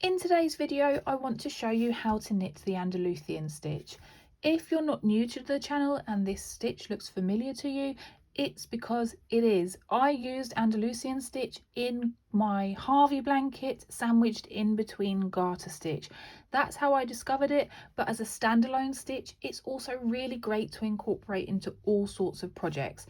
In today's video, I want to show you how to knit the Andalusian stitch. If you're not new to the channel and this stitch looks familiar to you, it's because it is. I used Andalusian stitch in my Harvey blanket sandwiched in between garter stitch. That's how I discovered it, but as a standalone stitch, it's also really great to incorporate into all sorts of projects.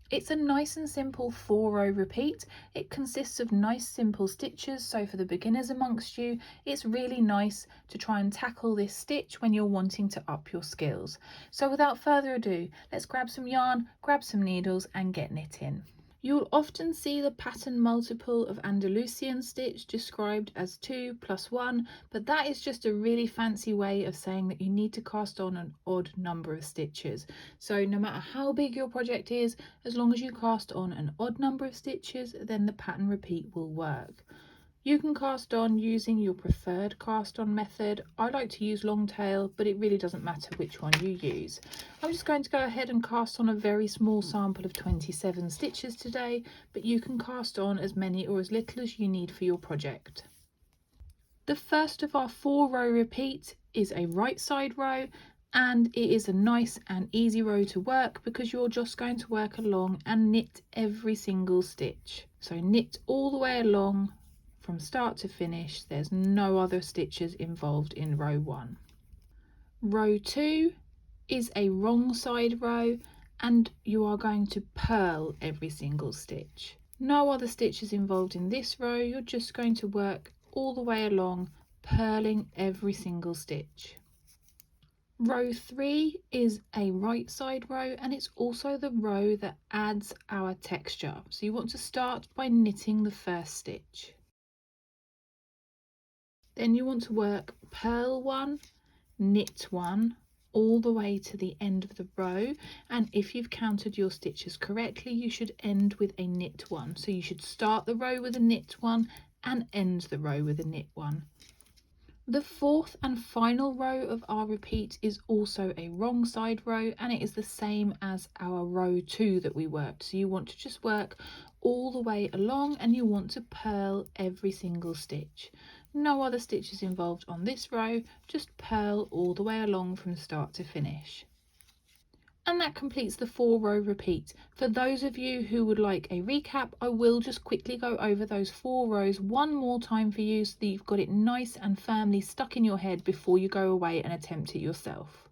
It's a nice and simple 4-row repeat. It consists of nice simple stitches, so for the beginners amongst you, it's really nice to try and tackle this stitch when you're wanting to up your skills. So without further ado, let's grab some yarn, grab some needles and get knitting. You'll often see the pattern multiple of Andalusian stitch described as 2 + 1, but that is just a really fancy way of saying that you need to cast on an odd number of stitches. So no matter how big your project is, as long as you cast on an odd number of stitches, then the pattern repeat will work. You can cast on using your preferred cast on method. I like to use long tail, but it really doesn't matter which one you use. I'm just going to go ahead and cast on a very small sample of 27 stitches today, but you can cast on as many or as little as you need for your project. The first of our 4-row repeat is a right side row, and it is a nice and easy row to work because you're just going to work along and knit every single stitch. So knit all the way along from start to finish. There's no other stitches involved in row 1. Row 2 is a wrong side row, and you are going to purl every single stitch. No other stitches involved in this row. You're just going to work all the way along, purling every single stitch. Row 3 is a right side row, and it's also the row that adds our texture. So you want to start by knitting the first stitch. Then you want to work purl 1, knit 1, all the way to the end of the row, and if you've counted your stitches correctly, you should end with a knit 1. So you should start the row with a knit 1 and end the row with a knit 1. The fourth and final row of our repeat is also a wrong side row, and it is the same as our row 2 that we worked. So you want to just work all the way along and you want to purl every single stitch. No other stitches involved on this row, just purl all the way along from start to finish. And that completes the 4-row repeat. For those of you who would like a recap, I will just quickly go over those 4 rows one more time for you so that you've got it nice and firmly stuck in your head before you go away and attempt it yourself.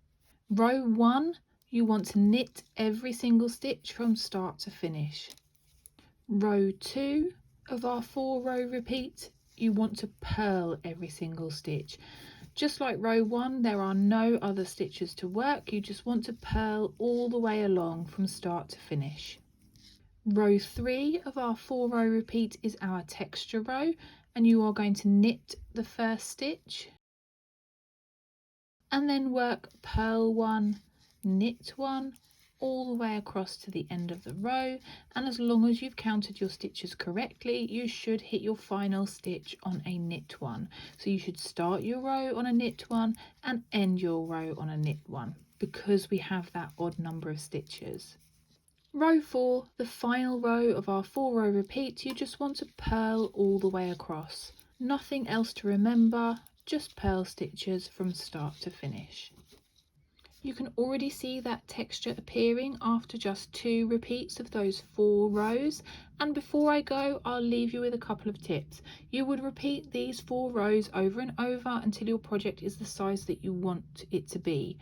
Row 1, you want to knit every single stitch from start to finish. Row 2 of our 4-row repeat, you want to purl every single stitch. Just like row 1, there are no other stitches to work. You just want to purl all the way along from start to finish. Row 3 of our 4-row repeat is our texture row, and you are going to knit the first stitch and then work purl 1, knit 1, all the way across to the end of the row, and as long as you've counted your stitches correctly, you should hit your final stitch on a knit 1. So you should start your row on a knit 1 and end your row on a knit 1 because we have that odd number of stitches. Row 4, the final row of our 4-row repeat, you just want to purl all the way across. Nothing else to remember, just purl stitches from start to finish. You can already see that texture appearing after just 2 repeats of those 4 rows. And before I go, I'll leave you with a couple of tips. You would repeat these 4 rows over and over until your project is the size that you want it to be.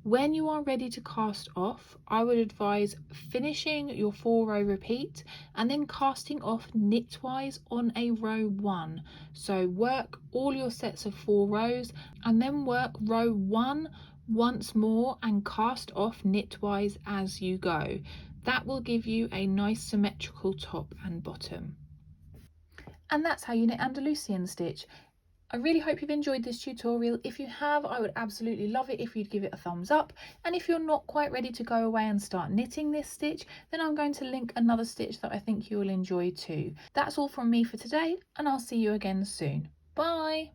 When you are ready to cast off, I would advise finishing your 4-row repeat and then casting off knitwise on a row 1. So work all your sets of 4 rows and then work row 1 once more and cast off knitwise as you go. That will give you a nice symmetrical top and bottom. And that's how you knit Andalusian stitch. I really hope you've enjoyed this tutorial. If you have, I would absolutely love it if you'd give it a thumbs up. And if you're not quite ready to go away and start knitting this stitch, then I'm going to link another stitch that I think you will enjoy too. That's all from me for today, and I'll see you again soon. Bye!